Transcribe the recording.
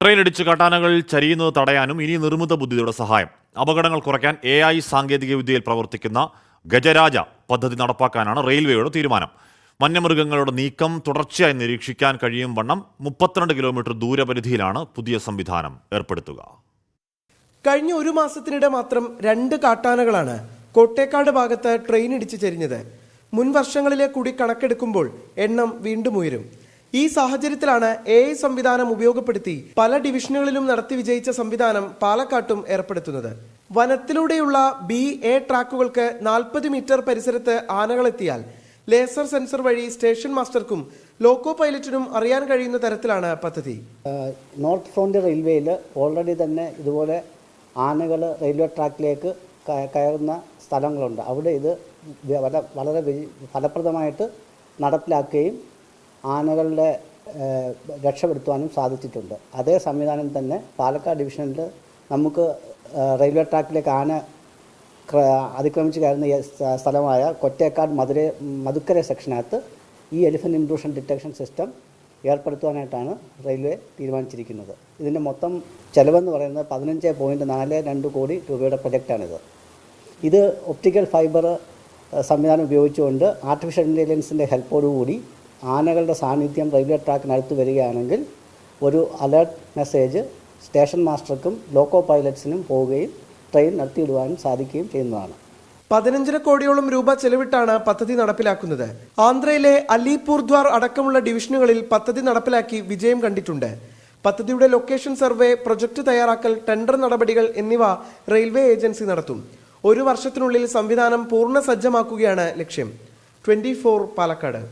ട്രെയിനിടിച്ച് കാട്ടാനകൾ ചരിയുന്നത് തടയാനും ഇനി നിർമ്മിത ബുദ്ധിയുടെ സഹായം. അപകടങ്ങൾ കുറയ്ക്കാൻ AI സാങ്കേതികവിദ്യയിൽ പ്രവർത്തിക്കുന്ന ഗജരാജ പദ്ധതി നടപ്പാക്കാനാണ് റെയിൽവേയുടെ തീരുമാനം. വന്യമൃഗങ്ങളുടെ നീക്കം തുടർച്ചയായി നിരീക്ഷിക്കാൻ കഴിയും വണ്ണം 32 കിലോമീറ്റർ ദൂരപരിധിയിലാണ് പുതിയ സംവിധാനം ഏർപ്പെടുത്തുക. കഴിഞ്ഞ ഒരു മാസത്തിനിടെ മാത്രം 2 കാട്ടാനകളാണ് കോട്ടേക്കാട് ഭാഗത്ത് ട്രെയിൻ ഇടിച്ച് ചരിഞ്ഞത്. മുൻ വർഷങ്ങളിലെ കൂടി കണക്കെടുക്കുമ്പോൾ എണ്ണം വീണ്ടും ഉയരും. ഈ സാഹചര്യത്തിലാണ് AI സംവിധാനം ഉപയോഗപ്പെടുത്തി പല ഡിവിഷനുകളിലും നടത്തി വിജയിച്ച സംവിധാനം പാലക്കാട്ടും ഏർപ്പെടുത്തുന്നത്. വനത്തിലൂടെയുള്ള BA ട്രാക്കുകൾക്ക് 40 മീറ്റർ പരിസരത്ത് ആനകളെത്തിയാൽ ലേസർ സെൻസർ വഴി സ്റ്റേഷൻ മാസ്റ്റർക്കും ലോക്കോ പൈലറ്റിനും അറിയാൻ കഴിയുന്ന തരത്തിലാണ് പദ്ധതി. നോർത്ത് ഫ്രോണ്ടിയർ റെയിൽവേയിൽ ഓൾറെഡി തന്നെ ഇതുപോലെ ആനകൾ റെയിൽവേ ട്രാക്കിലേക്ക് കയറുന്ന സ്ഥലങ്ങളുണ്ട്. അവിടെ ഇത് വളരെ ഫലപ്രദമായിട്ട് നടപ്പിലാക്കുകയും ആനകളുടെ രക്ഷപ്പെടുത്തുവാനും സാധിച്ചിട്ടുണ്ട്. അതേ സംവിധാനം തന്നെ പാലക്കാട് ഡിവിഷനിൽ നമുക്ക് റെയിൽവേ ട്രാക്കിലേക്ക് ആന അതിക്രമിച്ച് കയറുന്ന സ്ഥലമായ കൊറ്റേക്കാട് മധുക്കര സെക്ഷനകത്ത് ഈ എലിഫന്റ് ഇൻട്രൂഷൻ ഡിറ്റക്ഷൻ സിസ്റ്റം ഏർപ്പെടുത്തുവാനായിട്ടാണ് റെയിൽവേ തീരുമാനിച്ചിരിക്കുന്നത്. ഇതിൻ്റെ മൊത്തം ചെലവെന്ന് പറയുന്നത് 15.42 കോടി രൂപയുടെ പ്രൊജക്റ്റാണിത്. ഇത് ഒപ്റ്റിക്കൽ ഫൈബർ സംവിധാനം ഉപയോഗിച്ചുകൊണ്ട് ആർട്ടിഫിഷ്യൽ ഇൻ്റലിജൻസിൻ്റെ ഹെൽപ്പോടുകൂടി ആനകളുടെ സാന്നിധ്യം റെയിൽവേ ട്രാക്കിനടുത്ത് വരികയാണെങ്കിൽ ഒരു അലേർട്ട് മെസ്സേജ് സ്റ്റേഷൻ മാസ്റ്റർക്കും ലോക്കോ പൈലറ്റ്സിനും പോവുകയും ട്രെയിൻ നടത്തിയിടുവാനും സാധിക്കുകയും ചെയ്യുന്നതാണ്. 15 കോടിയോളം രൂപ ചെലവിട്ടാണ് പദ്ധതി നടപ്പിലാക്കുന്നത്. ആന്ധ്രയിലെ അലിപൂർദ്വാർ അടക്കമുള്ള ഡിവിഷനുകളിൽ പദ്ധതി നടപ്പിലാക്കി വിജയം കണ്ടിട്ടുണ്ട്. പദ്ധതിയുടെ ലൊക്കേഷൻ സർവേ, പ്രൊജക്ട് തയ്യാറാക്കൽ, ടെൻഡർ നടപടികൾ എന്നിവ റെയിൽവേ ഏജൻസി നടത്തും. ഒരു വർഷത്തിനുള്ളിൽ സംവിധാനം പൂർണ്ണ സജ്ജമാക്കുകയാണ് ലക്ഷ്യം. 24 പാലക്കാട്.